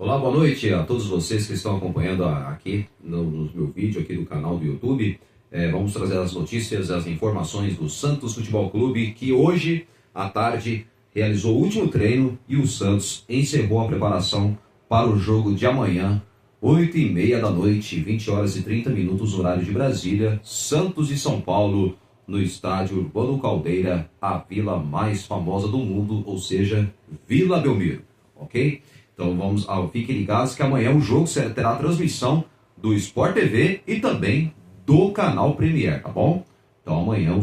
Olá, boa noite a todos vocês que estão acompanhando aqui no meu vídeo aqui do canal do YouTube. Vamos trazer as notícias, as informações do Santos Futebol Clube, que hoje à tarde realizou o último treino e o Santos encerrou a preparação para o jogo de amanhã, 8h30 da noite, 20 horas e 30 minutos, horário de Brasília, Santos e São Paulo, no estádio Urbano Caldeira, a vila mais famosa do mundo, ou seja, Vila Belmiro, ok? Então fiquem ligados que amanhã o jogo terá transmissão do Sport TV e também do canal Premier, tá bom? Então amanhã o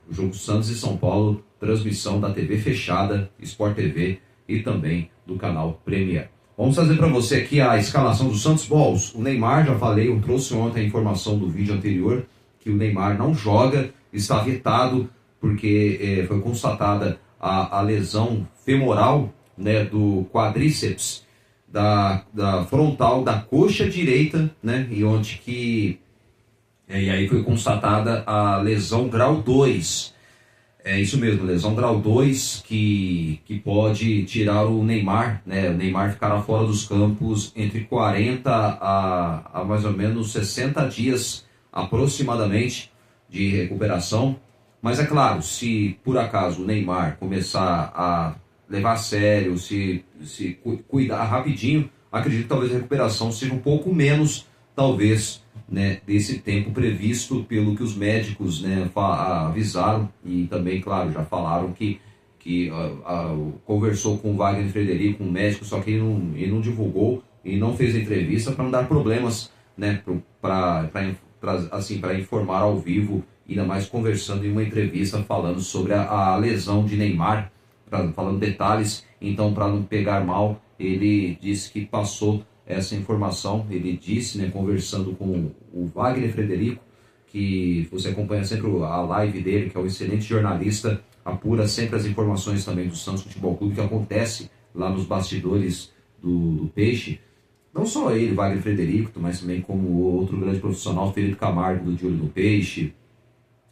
jogo Santos e São Paulo, transmissão da TV fechada, Sport TV e também do canal Premier. Vamos trazer para você aqui a escalação do Santos Balls. O Neymar, já falei, eu trouxe ontem a informação do vídeo anterior, que o Neymar não joga, está vetado, porque foi constatada a lesão femoral, né, do quadríceps, da frontal da coxa direita, né, e aí foi constatada a lesão grau 2. É isso mesmo, lesão grau 2, que pode tirar o Neymar, né? O Neymar ficará fora dos campos entre 40 a mais ou menos 60 dias aproximadamente de recuperação. Mas é claro, se por acaso o Neymar começar a levar a sério, se cuidar rapidinho, acredito que talvez a recuperação seja um pouco menos, talvez, né, desse tempo previsto pelo que os médicos, né, avisaram, e também, claro, já falaram que conversou com o Wagner Frederico, um médico, só que ele não divulgou e não fez a entrevista para não dar problemas, né, para informar ao vivo, ainda mais conversando em uma entrevista falando sobre a lesão de Neymar, falando detalhes. Então, para não pegar mal, ele disse que passou essa informação. Ele disse, né, conversando com o Wagner Frederico, que você acompanha sempre a live dele, que é um excelente jornalista, apura sempre as informações também do Santos Futebol Clube, que acontece lá nos bastidores do Peixe. Não só ele, Wagner Frederico, mas também como outro grande profissional, Felipe Camargo, do De Olho no Peixe,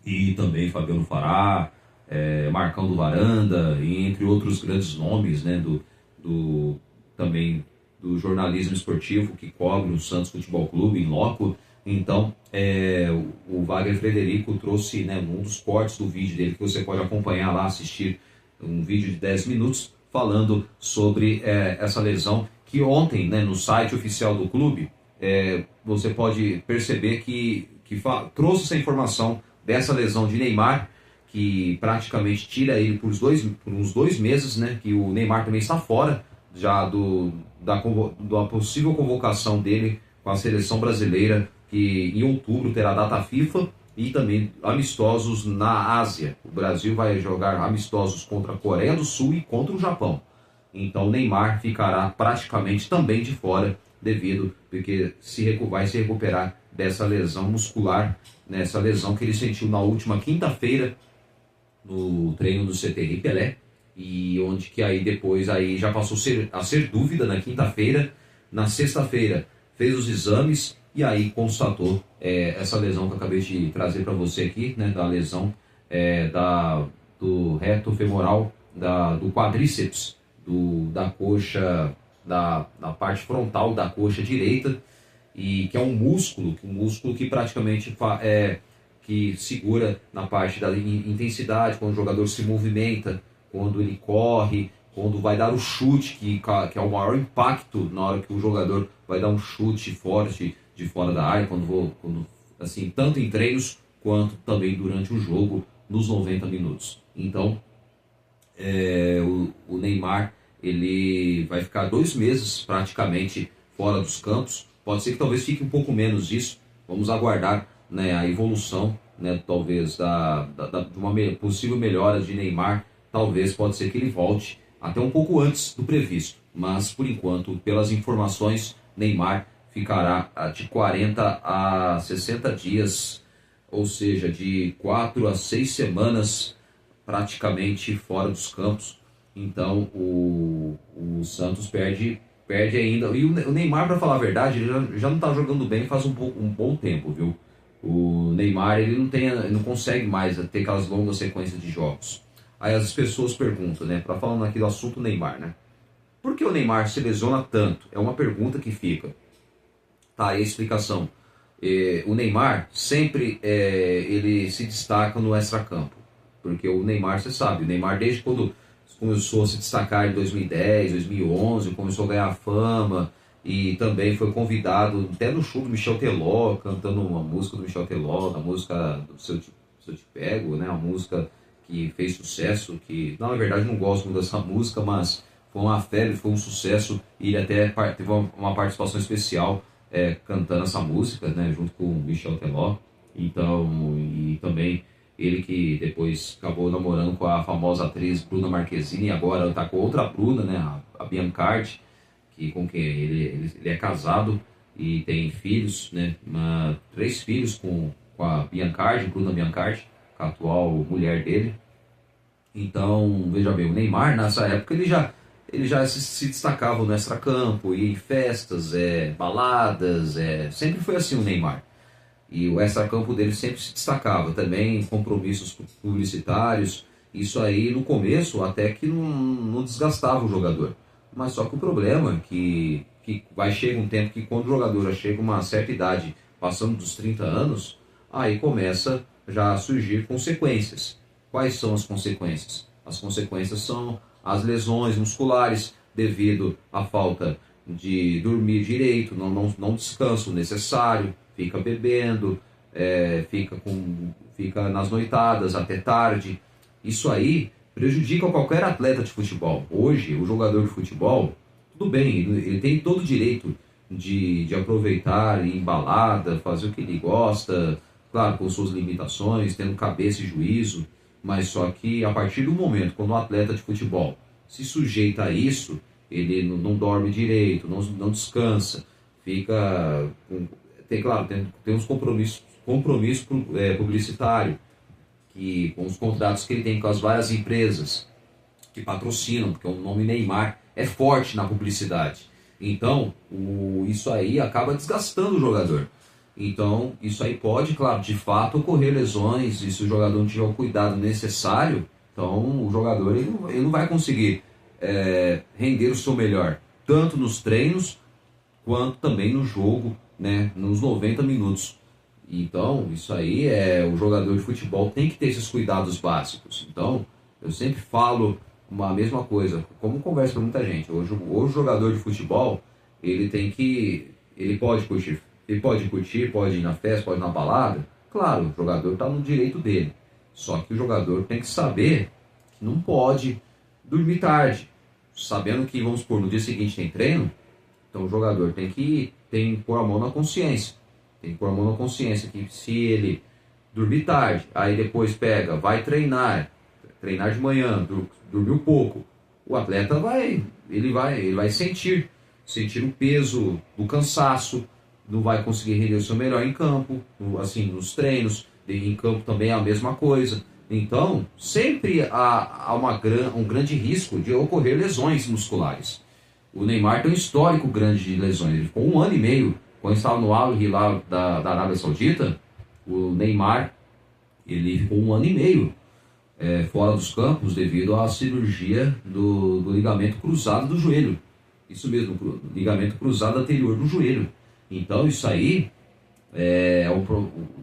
e também Fabiano Fará, Marcão do Varanda, e entre outros grandes nomes, né, também do jornalismo esportivo que cobre o Santos Futebol Clube em loco. Então, o Wagner Frederico trouxe, né, um dos cortes do vídeo dele, que você pode acompanhar lá, assistir um vídeo de 10 minutos, falando sobre essa lesão, que ontem, né, no site oficial do clube, você pode perceber que trouxe essa informação dessa lesão de Neymar, que praticamente tira ele por uns 2 meses, né, que o Neymar também está fora já da possível convocação dele com a seleção brasileira, que em outubro terá data FIFA, e também amistosos na Ásia. O Brasil vai jogar amistosos contra a Coreia do Sul e contra o Japão. Então o Neymar ficará praticamente também de fora, porque vai se recuperar dessa lesão muscular, nessa lesão que ele sentiu na última quinta-feira no treino do CT Pelé, e onde que aí depois aí já passou a ser dúvida na quinta-feira. Na sexta-feira fez os exames e aí constatou essa lesão que eu acabei de trazer para você aqui, né, da lesão do reto femoral, do quadríceps, da coxa, da parte frontal da coxa direita, e que é um músculo que praticamente que segura na parte da intensidade, quando o jogador se movimenta, quando ele corre, quando vai dar o chute, que é o maior impacto na hora que o jogador vai dar um chute forte de fora da área, assim, tanto em treinos quanto também durante o jogo, nos 90 minutos. Então, o Neymar, ele vai ficar 2 meses praticamente fora dos campos. Pode ser que talvez fique um pouco menos disso. Vamos aguardar, né, a evolução, né, talvez de uma possível melhora de Neymar. Talvez pode ser que ele volte até um pouco antes do previsto. Mas, por enquanto, pelas informações, Neymar ficará de 40 a 60 dias, ou seja, de 4 a 6 semanas praticamente fora dos campos. Então o Santos perde ainda. E o Neymar, para falar a verdade, ele já não está jogando bem faz um bom tempo, viu? O Neymar, ele não consegue mais ter aquelas longas sequências de jogos. Aí as pessoas perguntam, né, falando aqui do assunto Neymar, né? Por que o Neymar se lesiona tanto? É uma pergunta que fica. Tá, aí a explicação. O Neymar sempre ele se destaca no extracampo. Porque o Neymar, você sabe, o Neymar desde quando começou a se destacar em 2010, 2011, começou a ganhar fama e também foi convidado até no show do Michel Teló, cantando uma música do Michel Teló, da música do Se Eu Te Pego, né? Uma música que fez sucesso, que na verdade não gosto muito dessa música, mas foi uma febre, foi um sucesso e ele até teve uma participação especial cantando essa música, né? Junto com o Michel Teló. Então, e também ele que depois acabou namorando com a famosa atriz Bruna Marquezine e agora está com outra Bruna, né? A Biancardi, que com quem ele é casado e tem filhos, né? 3 filhos com a Biancardi, Bruna Biancardi, a atual mulher dele. Então, veja bem, o Neymar nessa época ele já se destacava no extracampo, ia em festas, baladas, sempre foi assim o Neymar. E o extracampo dele sempre se destacava também em compromissos publicitários. Isso aí no começo até que não desgastava o jogador. Mas só que o problema é que vai chegar um tempo que quando o jogador já chega a uma certa idade, passando dos 30 anos, aí começa já a surgir consequências. Quais são as consequências? As consequências são as lesões musculares devido à falta de dormir direito, não descanso necessário, fica bebendo, fica nas noitadas até tarde. Isso aí prejudica qualquer atleta de futebol. Hoje, o jogador de futebol, tudo bem, ele tem todo o direito de aproveitar, ir em balada, fazer o que ele gosta, claro, com suas limitações, tendo cabeça e juízo, mas só que a partir do momento quando o atleta de futebol se sujeita a isso, ele não dorme direito, não descansa, fica claro, tem uns compromissos publicitários, que com os contratos que ele tem com as várias empresas que patrocinam, porque o nome Neymar é forte na publicidade. Então, isso aí acaba desgastando o jogador. Então, isso aí pode, claro, de fato ocorrer lesões, e se o jogador não tiver o cuidado necessário, então o jogador ele não vai conseguir render o seu melhor, tanto nos treinos, quanto também no jogo, né, nos 90 minutos. Então, isso aí o jogador de futebol tem que ter esses cuidados básicos. Então, eu sempre falo uma mesma coisa, como converso com muita gente. Hoje o jogador de futebol, ele pode curtir, pode ir na festa, pode ir na balada. Claro, o jogador está no direito dele. Só que o jogador tem que saber que não pode dormir tarde, sabendo que, vamos supor, no dia seguinte tem treino. Então o jogador tem que pôr a mão na consciência. Tem que pôr a mão na consciência que se ele dormir tarde, aí depois vai treinar de manhã, dormiu pouco, o atleta vai sentir o peso do cansaço, não vai conseguir render o seu melhor em campo, assim, nos treinos, em campo também é a mesma coisa. Então, sempre há um grande risco de ocorrer lesões musculares. O Neymar tem um histórico grande de lesões. Ele ficou 1 ano e meio, quando estava no Al Hilal da Arábia Saudita, o Neymar ele ficou 1 ano e meio fora dos campos devido à cirurgia do ligamento cruzado do joelho. Isso mesmo, ligamento cruzado anterior do joelho. Então isso aí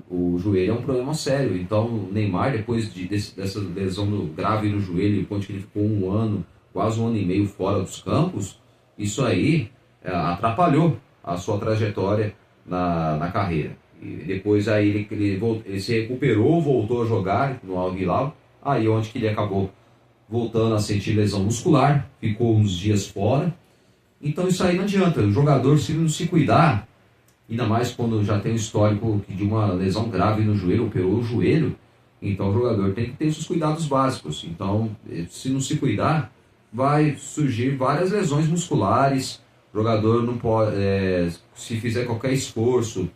o joelho é um problema sério. Então o Neymar, depois dessa lesão grave no joelho, quando ele ficou 1 ano, quase 1 ano e meio fora dos campos, isso aí atrapalhou a sua trajetória na carreira. E depois aí ele se recuperou, voltou a jogar no Al Hilal, aí onde que ele acabou voltando a sentir lesão muscular, ficou uns dias fora. Então isso aí não adianta, o jogador, se não se cuidar, ainda mais quando já tem um histórico de uma lesão grave no joelho, operou o joelho, então o jogador tem que ter seus cuidados básicos. Então, se não se cuidar, vai surgir várias lesões musculares. O jogador não pode, se fizer qualquer esforço,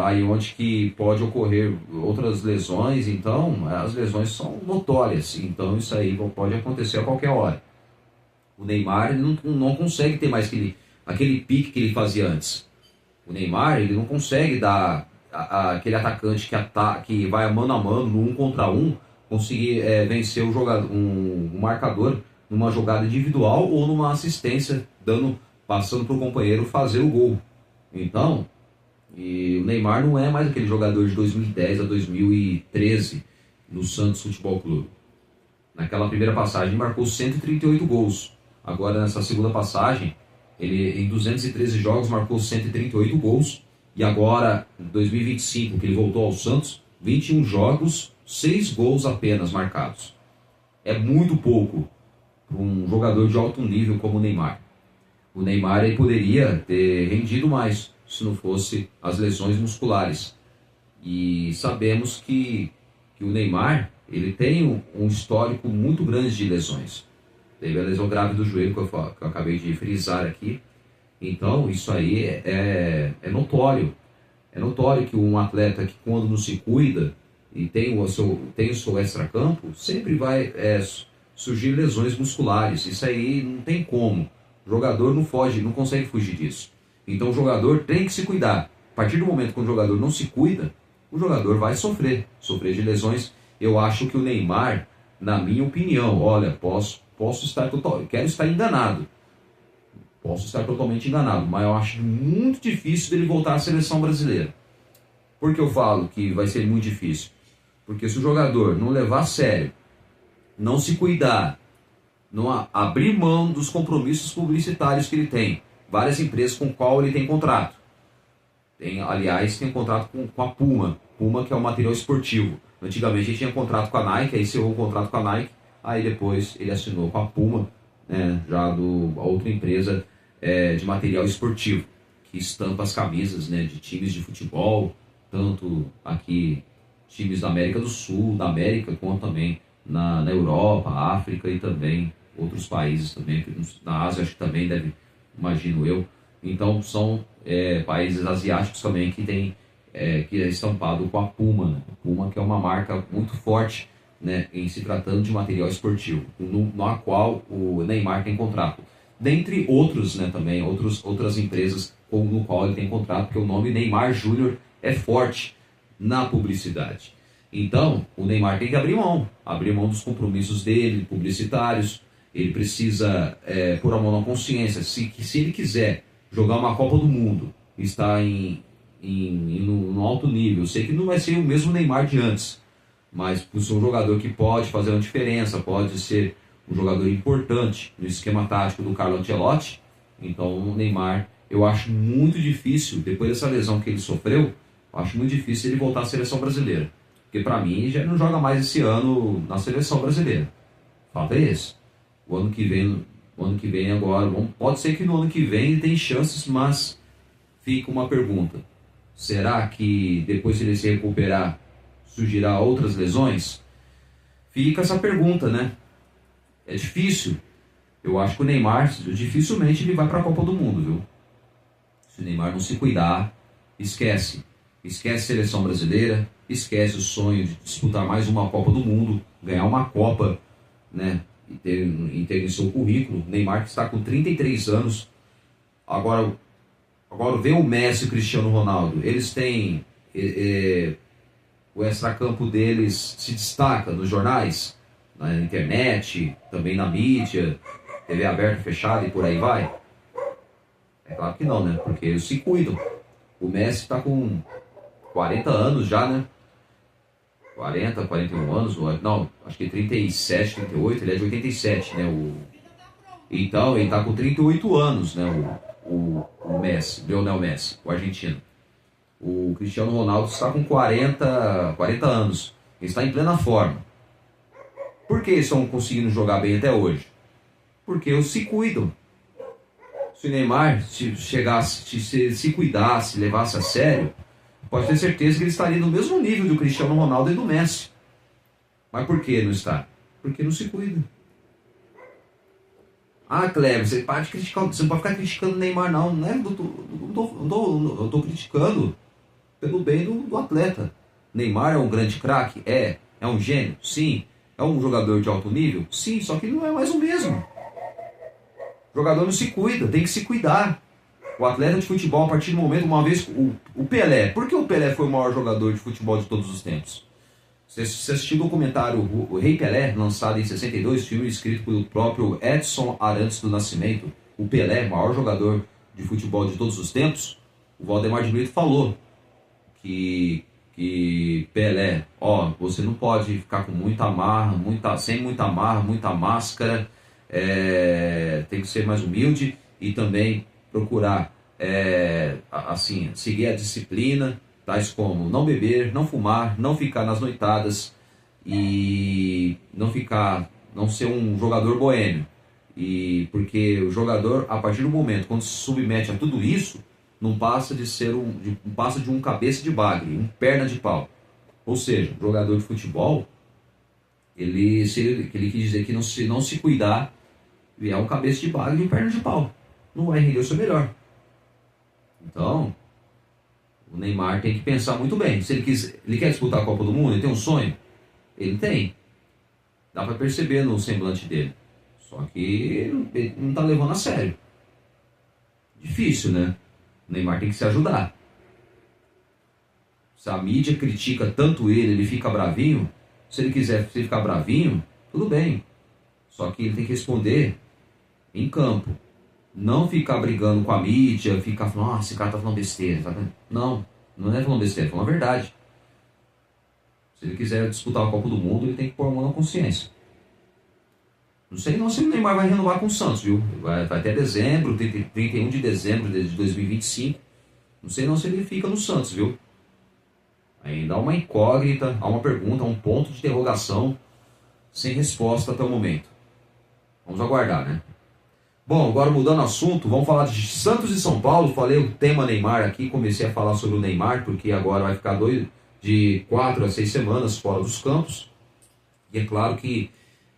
aí onde que pode ocorrer outras lesões, então as lesões são notórias, então isso aí pode acontecer a qualquer hora. O Neymar ele não consegue ter mais aquele pique que ele fazia antes. O Neymar ele não consegue dar aquele atacante que vai mano a mano, no 1 contra 1, conseguir vencer o jogador, um marcador numa jogada individual ou numa assistência, passando para o companheiro fazer o gol. Então, e o Neymar não é mais aquele jogador de 2010 a 2013 no Santos Futebol Clube. Naquela primeira passagem ele marcou 138 gols. Agora nessa segunda passagem, ele em 213 jogos marcou 138 gols. E agora, em 2025, que ele voltou ao Santos, 21 jogos, 6 gols apenas marcados. É muito pouco para um jogador de alto nível como o Neymar. O Neymar ele poderia ter rendido mais se não fosse as lesões musculares. E sabemos que o Neymar ele tem um histórico muito grande de lesões. Teve a lesão grave do joelho que eu acabei de frisar aqui. Então isso aí é notório. É notório que um atleta que quando não se cuida e tem o seu extracampo, sempre vai surgir lesões musculares. Isso aí não tem como. O jogador não foge, não consegue fugir disso. Então o jogador tem que se cuidar. A partir do momento que o jogador não se cuida, o jogador vai sofrer de lesões. Eu acho que o Neymar, na minha opinião, olha, quero estar enganado. Posso estar totalmente enganado, mas eu acho muito difícil dele voltar à seleção brasileira. Por que eu falo que vai ser muito difícil? Porque se o jogador não levar a sério, não se cuidar, não abrir mão dos compromissos publicitários que ele tem, várias empresas com qual ele tem contrato. Aliás, tem contrato com a Puma, que é um material esportivo. Antigamente ele tinha contrato com a Nike, aí encerrou o contrato com a Nike, aí depois ele assinou com a Puma, já a outra empresa de material esportivo, que estampa as camisas de times de futebol, tanto aqui times da América do Sul, da América, quanto também na Europa, África e também outros países também, na Ásia acho que também deve, imagino eu. Então são países asiáticos também que tem que é estampado com a Puma, Puma que é uma marca muito forte, em se tratando de material esportivo, na qual o Neymar tem contrato. Dentre outros, também, outras empresas no qual ele tem contrato, porque o nome Neymar Júnior é forte na publicidade. Então, o Neymar tem que abrir mão dos compromissos dele, publicitários. Ele precisa pôr a mão na consciência. Se ele quiser jogar uma Copa do Mundo, estar no alto nível, eu sei que não vai ser o mesmo Neymar de antes, mas por ser um jogador que pode fazer uma diferença, pode ser um jogador importante no esquema tático do Carlo Ancelotti. Então o Neymar, eu acho muito difícil, depois dessa lesão que ele sofreu, eu acho muito difícil ele voltar à seleção brasileira. Porque para mim já não joga mais esse ano na seleção brasileira. O fato é esse. O ano que vem agora, pode ser que no ano que vem ele tem chances, mas fica uma pergunta. Será que depois de ele se recuperar surgirá outras lesões? Fica essa pergunta, É difícil. Eu acho que o Neymar, dificilmente ele vai para a Copa do Mundo, viu? Se o Neymar não se cuidar, esquece. Esquece a seleção brasileira, esquece o sonho de disputar mais uma Copa do Mundo, ganhar uma Copa, e ter em seu currículo. O Neymar que está com 33 anos. Agora vê o Messi e o Cristiano Ronaldo. Eles têm... o extracampo deles se destaca nos jornais, na internet, também na mídia, TV aberta, fechada e por aí vai? É claro que não, Porque eles se cuidam. O Messi está com 40 anos já, 40, 41 anos, não, acho que 37, 38, ele é de 87, Então, ele está com 38 anos, o Messi, Lionel Messi, o argentino. O Cristiano Ronaldo está com 40 anos. Ele está em plena forma. Por que eles estão conseguindo jogar bem até hoje? Porque eles se cuidam. Se o Neymar se cuidasse, levasse a sério, pode ter certeza que ele estaria no mesmo nível do Cristiano Ronaldo e do Messi. Mas por que não está? Porque não se cuida. Cleber, você não pode ficar criticando o Neymar, não. Eu estou criticando pelo bem do atleta. Neymar é um grande craque? É um gênio? Sim. É um jogador de alto nível? Sim, só que não é mais o mesmo. O jogador não se cuida, tem que se cuidar. O atleta de futebol, a partir do momento, uma vez, o Pelé. Por que o Pelé foi o maior jogador de futebol de todos os tempos? Você assistiu o documentário O Rei Pelé, lançado em 62, filme escrito pelo próprio Edson Arantes do Nascimento, o Pelé, maior jogador de futebol de todos os tempos? O Valdemar de Brito falou que Pelé, você não pode ficar com muita marra, sem muita marra, muita máscara, tem que ser mais humilde e também procurar assim, seguir a disciplina, tais como não beber, não fumar, não ficar nas noitadas e não ser um jogador boêmio. E porque o jogador, a partir do momento quando se submete a tudo isso, não passa de um cabeça de bagre, um perna de pau. Ou seja, o jogador de futebol, ele quis dizer que não se cuidar, é um cabeça de bagre e um perna de pau. Não vai render o seu melhor. Então, o Neymar tem que pensar muito bem. Se ele quer disputar a Copa do Mundo, ele tem um sonho? Ele tem. Dá para perceber no semblante dele. Só que ele não está levando a sério. Difícil, né? O Neymar tem que se ajudar. Se a mídia critica tanto ele fica bravinho. Se ele quiser ficar bravinho, tudo bem. Só que ele tem que responder em campo. Não ficar brigando com a mídia, ficar falando, esse cara tá falando besteira. Não é falando besteira, é falando a verdade. Se ele quiser disputar a Copa do Mundo, ele tem que pôr a mão na consciência. Não sei não se o Neymar vai renovar com o Santos, viu? Vai até dezembro, 31 de dezembro de 2025. Não sei não se ele fica no Santos, viu? Ainda há uma incógnita, há uma pergunta, há um ponto de interrogação sem resposta até o momento. Vamos aguardar, né? Bom, agora mudando o assunto, vamos falar de Santos e São Paulo. Falei o tema Neymar aqui, comecei a falar sobre o Neymar, porque agora vai ficar de 4 a 6 semanas fora dos campos. E é claro que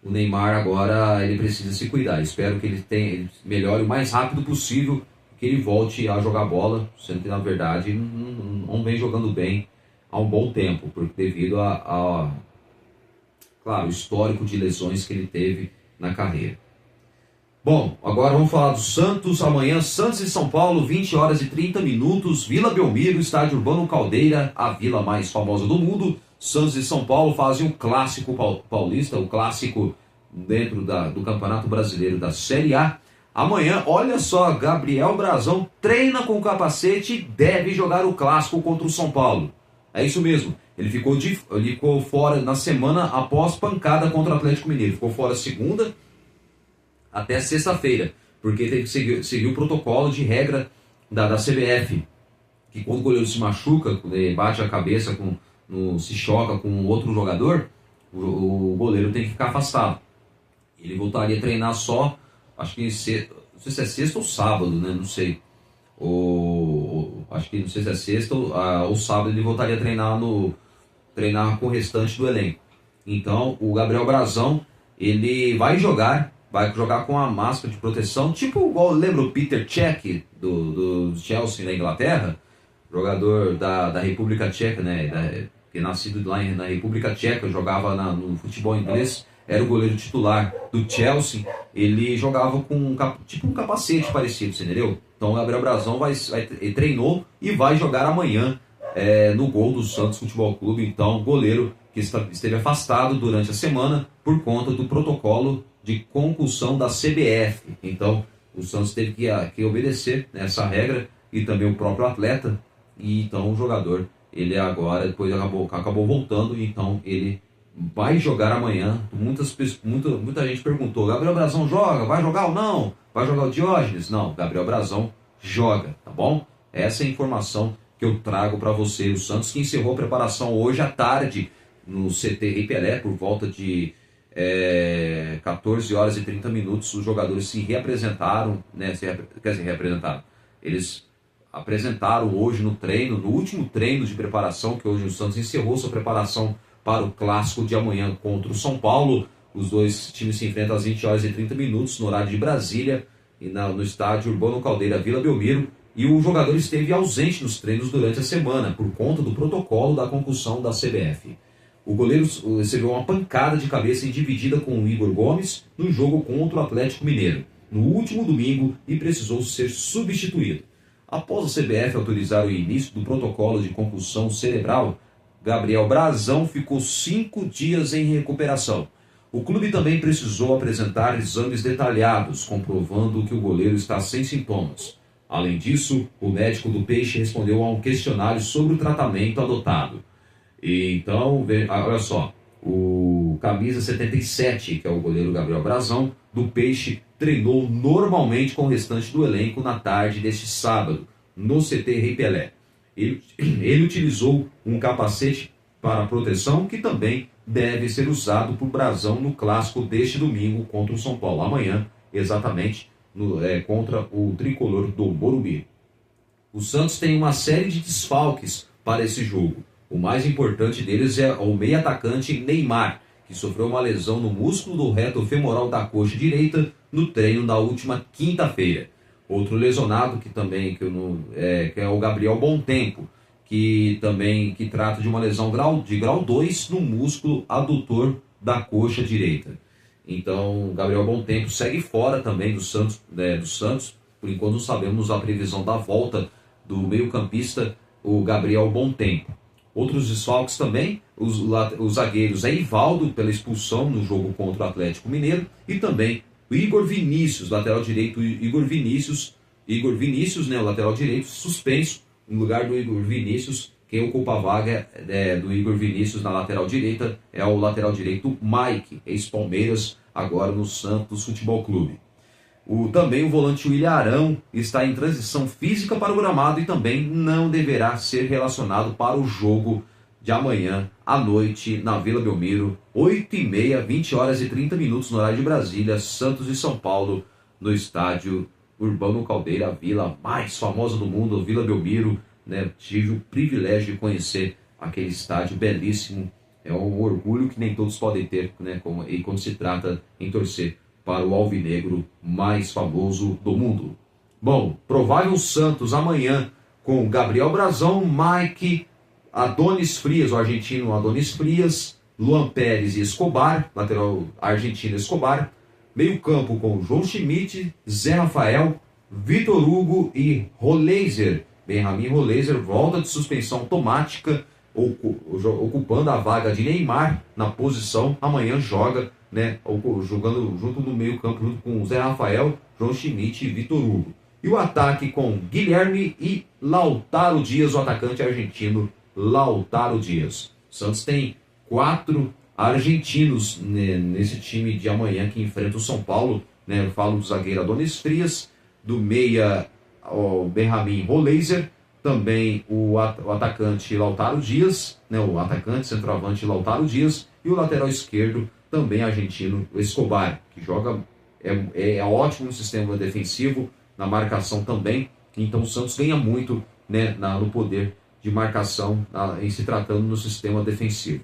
o Neymar agora ele precisa se cuidar. Espero que ele melhore o mais rápido possível, que ele volte a jogar bola, sendo que na verdade não vem jogando bem há um bom tempo, devido claro, o histórico de lesões que ele teve na carreira. Bom, agora vamos falar do Santos. Amanhã, Santos e São Paulo, 20 horas e 30 minutos, Vila Belmiro, estádio Urbano Caldeira, a vila mais famosa do mundo. Santos e São Paulo fazem um clássico paulista, o clássico dentro do Campeonato Brasileiro da Série A. Amanhã, olha só, Gabriel Brazão treina com o capacete e deve jogar o clássico contra o São Paulo. É isso mesmo, ele ficou fora na semana após pancada contra o Atlético Mineiro. Ficou fora segunda até sexta-feira, porque tem que seguir o protocolo de regra da CBF, que quando o goleiro se machuca, bate a cabeça, se choca com outro jogador, o goleiro tem que ficar afastado. Ele voltaria a treinar só, acho que não sei se é sexta ou sábado, né? Não sei. Acho que não sei se é sexta ou sábado ele voltaria a treinar com o restante do elenco. Então, o Gabriel Brazão, ele vai jogar com a máscara de proteção, tipo igual, lembra o Peter Cech do Chelsea na Inglaterra? Jogador da República Tcheca, né? Que nascido lá na República Tcheca, jogava no futebol inglês, era o goleiro titular do Chelsea. Ele jogava com tipo um capacete parecido, você entendeu? Então o Gabriel Brazão ele treinou e vai jogar amanhã no gol do Santos Futebol Clube. Então, goleiro que esteve afastado durante a semana por conta do protocolo de concussão da CBF. Então, o Santos teve que obedecer essa regra, e também o próprio atleta. E então o jogador, ele agora, depois acabou voltando, então ele vai jogar amanhã. Muita gente perguntou, Gabriel Brazão joga? Vai jogar ou não? Vai jogar o Diógenes? Não, Gabriel Brazão joga, tá bom? Essa é a informação que eu trago para você. O Santos que encerrou a preparação hoje à tarde no CT Rei Pelé, por volta de 14 horas e 30 minutos, os jogadores se reapresentaram, né? Reapresentaram. Eles apresentaram hoje no último treino de preparação, que hoje o Santos encerrou sua preparação para o clássico de amanhã contra o São Paulo. Os dois times se enfrentam às 20 horas e 30 minutos, no horário de Brasília, e no estádio Urbano Caldeira, Vila Belmiro. E o jogador esteve ausente nos treinos durante a semana, por conta do protocolo da concussão da CBF. O goleiro recebeu uma pancada de cabeça dividida com o Igor Gomes no jogo contra o Atlético Mineiro, no último domingo, e precisou ser substituído. Após a CBF autorizar o início do protocolo de concussão cerebral, Gabriel Brazão ficou 5 dias em recuperação. O clube também precisou apresentar exames detalhados, comprovando que o goleiro está sem sintomas. Além disso, o médico do Peixe respondeu a um questionário sobre o tratamento adotado. Então, olha só, o camisa 77, que é o goleiro Gabriel Brazão, do Peixe, treinou normalmente com o restante do elenco na tarde deste sábado, no CT Rei Pelé. Ele utilizou um capacete para proteção que também deve ser usado por Brazão no clássico deste domingo contra o São Paulo, amanhã, exatamente, contra o tricolor do Morumbi. O Santos tem uma série de desfalques para esse jogo. O mais importante deles é o meio-atacante Neymar, que sofreu uma lesão no músculo do reto femoral da coxa direita no treino da última quinta-feira. Outro lesionado que é o Gabriel Bontempo, que trata de uma lesão de grau 2 no músculo adutor da coxa direita. Então, Gabriel Bontempo segue fora também do Santos. Por enquanto não sabemos a previsão da volta do meio-campista, o Gabriel Bontempo. Outros desfalques também, os zagueiros Eivaldo, pela expulsão no jogo contra o Atlético Mineiro, e também o Igor Vinícius, lateral direito, Igor Vinícius, né, o lateral direito, suspenso, no lugar do Igor Vinícius. Quem ocupa a vaga do Igor Vinícius na lateral direita é o lateral direito Mike, ex-Palmeiras, agora no Santos Futebol Clube. Também o volante William Arão está em transição física para o gramado e também não deverá ser relacionado para o jogo de amanhã à noite na Vila Belmiro, 8h30, 20 horas e 30 minutos no horário de Brasília, Santos e São Paulo, no estádio Urbano Caldeira, a vila mais famosa do mundo, Vila Belmiro. Né? Tive o privilégio de conhecer aquele estádio belíssimo. É um orgulho que nem todos podem ter, né? E quando se trata em torcer para o alvinegro mais famoso do mundo. Bom, provável Santos amanhã com Gabriel Brazão, Mike, Adonis Frias, o argentino Adonis Frias, Luan Pérez e Escobar, lateral argentino Escobar, meio campo com João Schmidt, Zé Rafael, Vitor Hugo e Roleiser. Benjamin Roleiser volta de suspensão automática, ocupando a vaga de Neymar na posição. Amanhã joga, né, jogando junto no meio campo, junto com Zé Rafael, João Schmidt e Vitor Hugo. E o ataque com Guilherme e Lautaro Dias, o atacante argentino Lautaro Dias. O Santos tem 4 argentinos, né, nesse time de amanhã que enfrenta o São Paulo. Né, eu falo do zagueiro Adonis Frias, do meia o Benjamin Roleiser, também o atacante Lautaro Dias, né, o atacante centroavante Lautaro Dias, e o lateral esquerdo também argentino, o Escobar, que joga, é ótimo no sistema defensivo, na marcação também. Então o Santos ganha muito, né, no poder de marcação, em se tratando no sistema defensivo.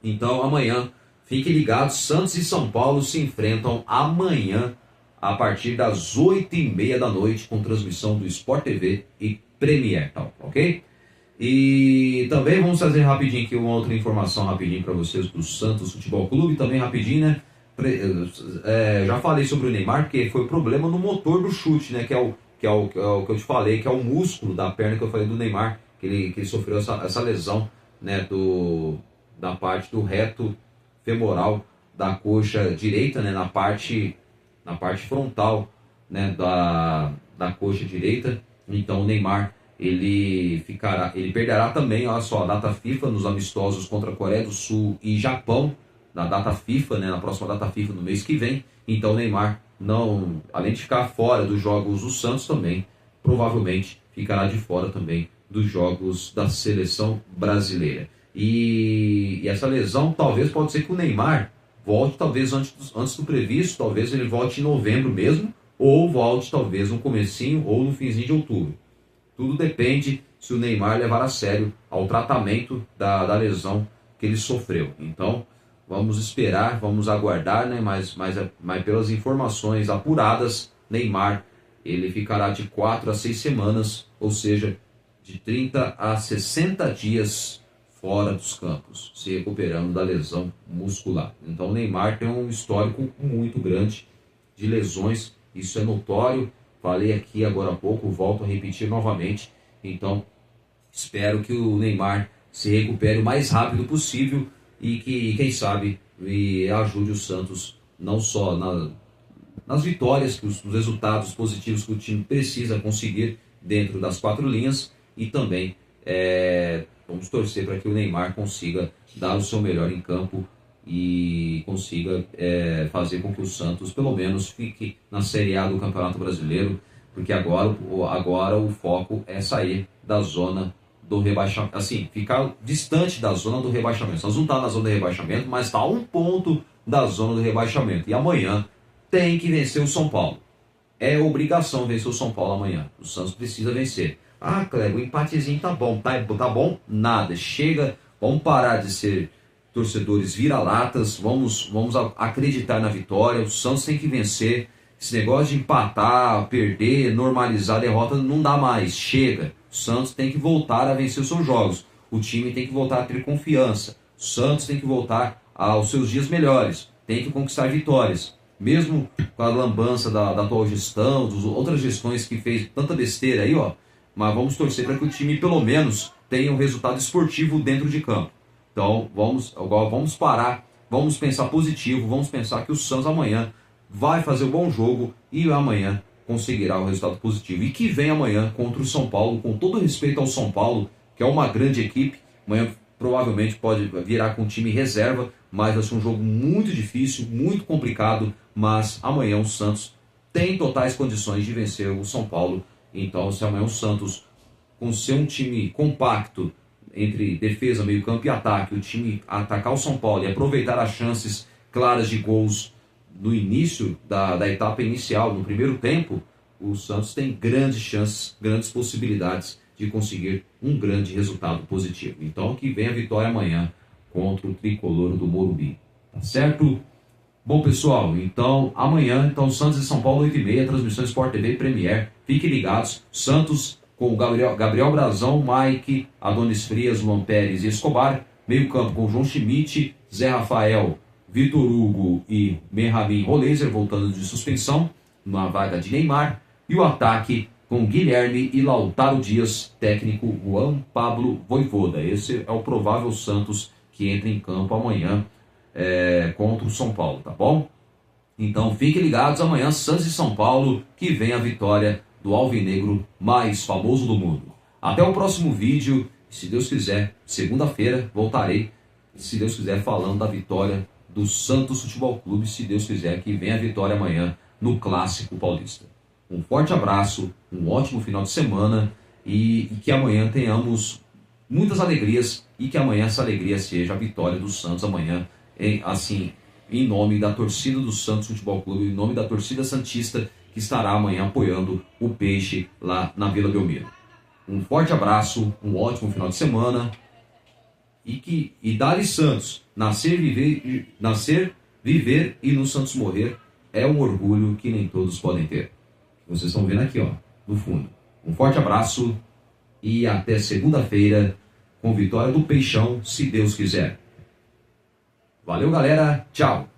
Então amanhã, fiquem ligados, Santos e São Paulo se enfrentam amanhã a partir das 8h30 da noite, com transmissão do Sport TV e Premier, tá, ok? E também vamos trazer rapidinho aqui uma outra informação rapidinho para vocês do Santos Futebol Clube, também rapidinho, né? Já falei sobre o Neymar, porque foi problema no motor do chute, né? Que é o que eu te falei, que é o músculo da perna que eu falei do Neymar, que ele sofreu essa lesão, né? Da parte do reto femoral da coxa direita, né? Na parte frontal, né? Da coxa direita. Então o Neymar, ele perderá também, olha só, a data FIFA nos amistosos contra a Coreia do Sul e Japão, na data FIFA, né, na próxima data FIFA no mês que vem. Então o Neymar, além de ficar fora dos jogos do Santos, também provavelmente ficará de fora também dos jogos da seleção brasileira. E essa lesão pode ser que o Neymar volte talvez antes do previsto, talvez ele volte em novembro mesmo, ou volte talvez no comecinho ou no finzinho de outubro. Tudo depende se o Neymar levar a sério ao tratamento da lesão que ele sofreu. Então, vamos esperar, vamos aguardar, né? Mas pelas informações apuradas, Neymar, ele ficará de 4 a 6 semanas, ou seja, de 30 a 60 dias fora dos campos, se recuperando da lesão muscular. Então, o Neymar tem um histórico muito grande de lesões, isso é notório. Falei aqui agora há pouco, volto a repetir novamente. Então, espero que o Neymar se recupere o mais rápido possível e que, quem sabe, ajude o Santos não só nas vitórias, nos resultados positivos que o time precisa conseguir dentro das 4 linhas, e também vamos torcer para que o Neymar consiga dar o seu melhor em campo e consiga fazer com que o Santos pelo menos fique na Série A do Campeonato Brasileiro, porque agora o foco é sair da zona do rebaixamento, assim, ficar distante da zona do rebaixamento. Nós não está na zona do rebaixamento, mas está a 1 ponto da zona do rebaixamento. E amanhã tem que vencer o São Paulo. É obrigação vencer o São Paulo amanhã. O Santos precisa vencer. Ah, Kleber, o empatezinho tá bom. Tá bom? Nada. Chega, vamos parar de ser torcedores vira-latas, vamos acreditar na vitória. O Santos tem que vencer. Esse negócio de empatar, perder, normalizar a derrota não dá mais. Chega. O Santos tem que voltar a vencer os seus jogos. O time tem que voltar a ter confiança. O Santos tem que voltar aos seus dias melhores. Tem que conquistar vitórias. Mesmo com a lambança da atual gestão, das outras gestões que fez tanta besteira aí, ó. Mas vamos torcer para que o time pelo menos tenha um resultado esportivo dentro de campo. Então vamos parar, vamos pensar positivo, vamos pensar que o Santos amanhã vai fazer um bom jogo e amanhã conseguirá o resultado positivo. E que vem amanhã contra o São Paulo, com todo respeito ao São Paulo, que é uma grande equipe. Amanhã provavelmente pode virar com time reserva, mas vai ser um jogo muito difícil, muito complicado. Mas amanhã o Santos tem totais condições de vencer o São Paulo. Então, se amanhã o Santos, com ser um time compacto entre defesa, meio campo e ataque, o time atacar o São Paulo e aproveitar as chances claras de gols no início da etapa inicial, no primeiro tempo, o Santos tem grandes chances, grandes possibilidades de conseguir um grande resultado positivo. Então, que venha a vitória amanhã contra o tricolor do Morumbi. Tá certo? Bom, pessoal, então amanhã, Santos e São Paulo 8h30, transmissão Sport TV Premier. Fiquem ligados. Santos com o Gabriel Brazão, Mike, Adonis Frias, Luan Pérez e Escobar. Meio campo com João Schmidt, Zé Rafael, Vitor Hugo e Merramin Roleiser, voltando de suspensão, na vaga de Neymar. E o ataque com Guilherme e Lautaro Dias, técnico Juan Pablo Vojvoda. Esse é o provável Santos que entra em campo amanhã contra o São Paulo, tá bom? Então fiquem ligados, amanhã Santos e São Paulo, que vem a vitória do alvinegro mais famoso do mundo. Até o próximo vídeo, se Deus quiser, segunda-feira voltarei, se Deus quiser, falando da vitória do Santos Futebol Clube, se Deus quiser, que venha a vitória amanhã no Clássico Paulista. Um forte abraço, um ótimo final de semana e que amanhã tenhamos muitas alegrias e que amanhã essa alegria seja a vitória do Santos amanhã, em nome da torcida do Santos Futebol Clube, em nome da torcida santista que estará amanhã apoiando o Peixe lá na Vila Belmiro. Um forte abraço, um ótimo final de semana e dá-lhe Santos, nascer, viver e no Santos morrer é um orgulho que nem todos podem ter. Vocês estão vendo aqui, ó, no fundo. Um forte abraço e até segunda-feira com vitória do Peixão, se Deus quiser. Valeu, galera. Tchau.